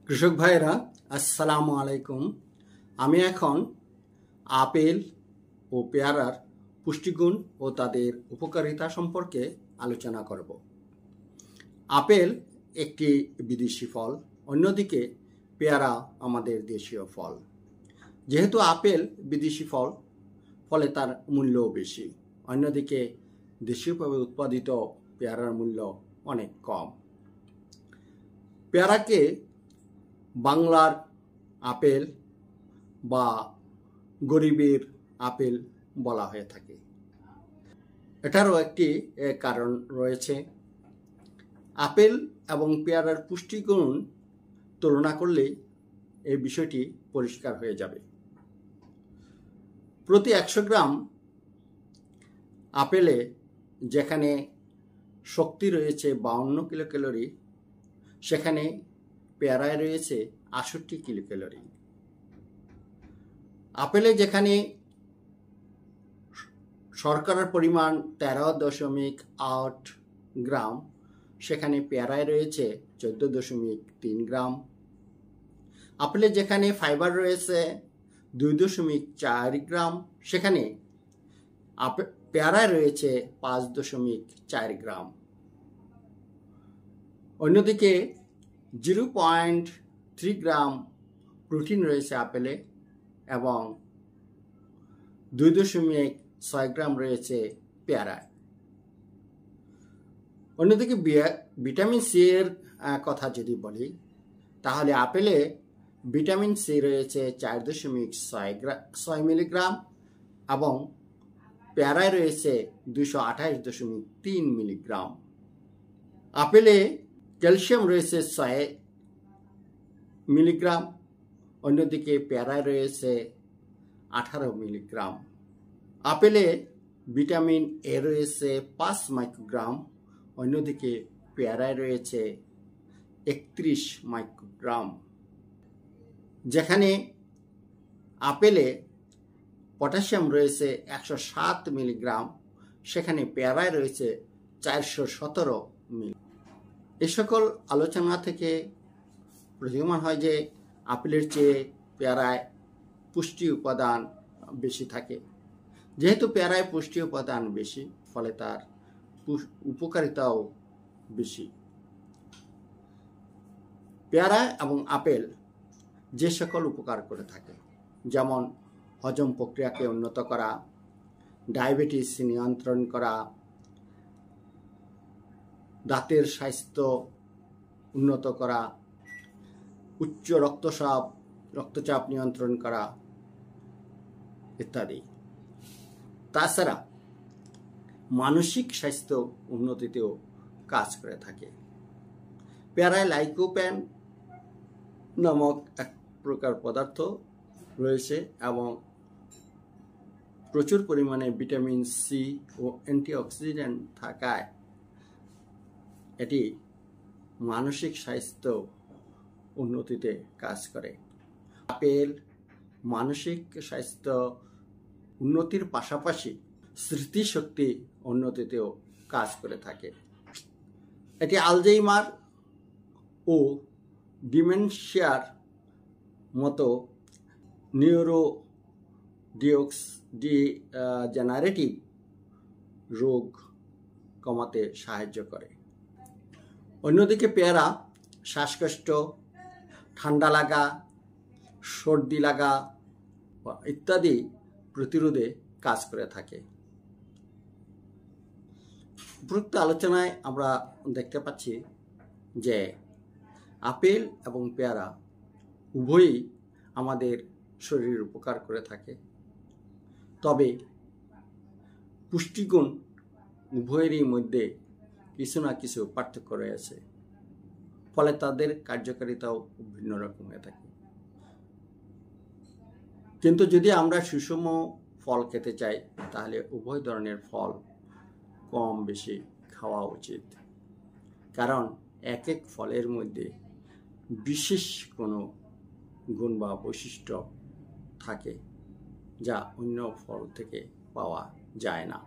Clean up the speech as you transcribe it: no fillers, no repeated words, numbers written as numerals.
কৃষক ভাইরা আসসালামু আলাইকুম। আমি এখন আপেল ও পেয়ারার পুষ্টিগুণ ও তাদের উপকারিতা সম্পর্কে আলোচনা করব। আপেল একটি বিদেশি ফল, অন্যদিকে পেয়ারা আমাদের দেশীয় ফল। যেহেতু আপেল বিদেশি ফল, ফলে তার মূল্যও বেশি। অন্যদিকে দেশীয়ভাবে উৎপাদিত পেয়ারার মূল্য অনেক কম। পেয়ারাকে বাংলার আপেল বা গরিবের আপেল বলা হয়ে থাকে। এটারও একটি কারণ রয়েছে। আপেল এবং পেয়ারার পুষ্টিগুণ তুলনা করলে এই বিষয়টি পরিষ্কার হয়ে যাবে। প্রতি 100 গ্রাম আপেলে যেখানে শক্তি রয়েছে 52 কিলোক্যালোরি, সেখানে পেয়ারায় রয়েছে 68 কিলোক্যালোরি। আপেলে যেখানে শর্করার পরিমাণ 13.8 গ্রাম, সেখানে পেয়ারায় রয়েছে 14.3 গ্রাম। আপেলে যেখানে ফাইবার রয়েছে 2.4 গ্রাম, সেখানে পেয়ারায় রয়েছে 5.4 গ্রাম। অন্যদিকে 0.3 গ্রাম প্রোটিন রয়েছে আপেলে এবং 2.6 গ্রাম রয়েছে পেয়ারায়। অন্যদিকে ভিটামিন সি এর কথা যদি বলি, তাহলে আপেলে ভিটামিন সি রয়েছে 4.6 মিলিগ্রাম এবং পেয়ারায় রয়েছে 228.3 মিলিগ্রাম। আপেলে ক্যালসিয়াম রয়েছে 6 মিলিগ্রাম, অন্যদিকে পেয়ারায় রয়েছে 18 মিলিগ্রাম। আপেলে ভিটামিন এ রয়েছে 5 মাইক্রোগ্রাম, অন্যদিকে পেয়ারায় রয়েছে 31 মাইক্রোগ্রাম। যেখানে আপেলে পটাশিয়াম রয়েছে 107 মিলিগ্রাম, সেখানে পেয়ারায় রয়েছে 417 মিলি। এই সকল আলোচনা থেকে প্রতীয়মান হয় যে আপেলের চেয়ে পেয়ারায় পুষ্টি উপাদান বেশি থাকে। যেহেতু পেয়ারায় পুষ্টি উপাদান বেশি, ফলে তার উপকারিতাও বেশি। পেয়ারা এবং আপেল যে সকল উপকার করে থাকে, যেমন হজম প্রক্রিয়াকে উন্নত করা, ডায়াবেটিস নিয়ন্ত্রণ করা, দাঁতের স্বাস্থ্য উন্নত করা, উচ্চ রক্তচাপ নিয়ন্ত্রণ করা ইত্যাদি। তাছাড়া মানসিক স্বাস্থ্য উন্নতিতেও কাজ করে থাকে। পেয়ারায় লাইকোপেন নামক এক প্রকার পদার্থ রয়েছে এবং প্রচুর পরিমাণে ভিটামিন সি ও অ্যান্টিঅক্সিডেন্ট থাকায় এটি মানসিক স্বাস্থ্য উন্নতিতে কাজ করে। আপেল মানসিক স্বাস্থ্য উন্নতির পাশাপাশি স্মৃতিশক্তি উন্নতিতেও কাজ করে থাকে। এটি আলজাইমার ও ডিমেনশিয়ার মতো নিউরোডিজেনারেটিভ রোগ কমাতে সাহায্য করে। অন্যদিকে পেয়ারা শ্বাসকষ্ট, ঠান্ডা লাগা, সর্দি লাগা ইত্যাদি প্রতিরোধে কাজ করে থাকে। উপরোক্ত আলোচনায় আমরা দেখতে পাচ্ছি যে আপেল এবং পেয়ারা উভয়ই আমাদের শরীরের উপকার করে থাকে, তবে পুষ্টিগুণ উভয়েরই মধ্যে কিছু না কিছু পার্থক্য রয়েছে, ফলে তাদের কার্যকারিতাও ভিন্ন রকম হয়ে থাকে। কিন্তু যদি আমরা সুষম ফল খেতে চাই, তাহলে উভয় ধরনের ফল কম বেশি খাওয়া উচিত, কারণ এক এক ফলের মধ্যে বিশেষ কোনো গুণ বা বৈশিষ্ট্য থাকে যা অন্য ফল থেকে পাওয়া যায় না।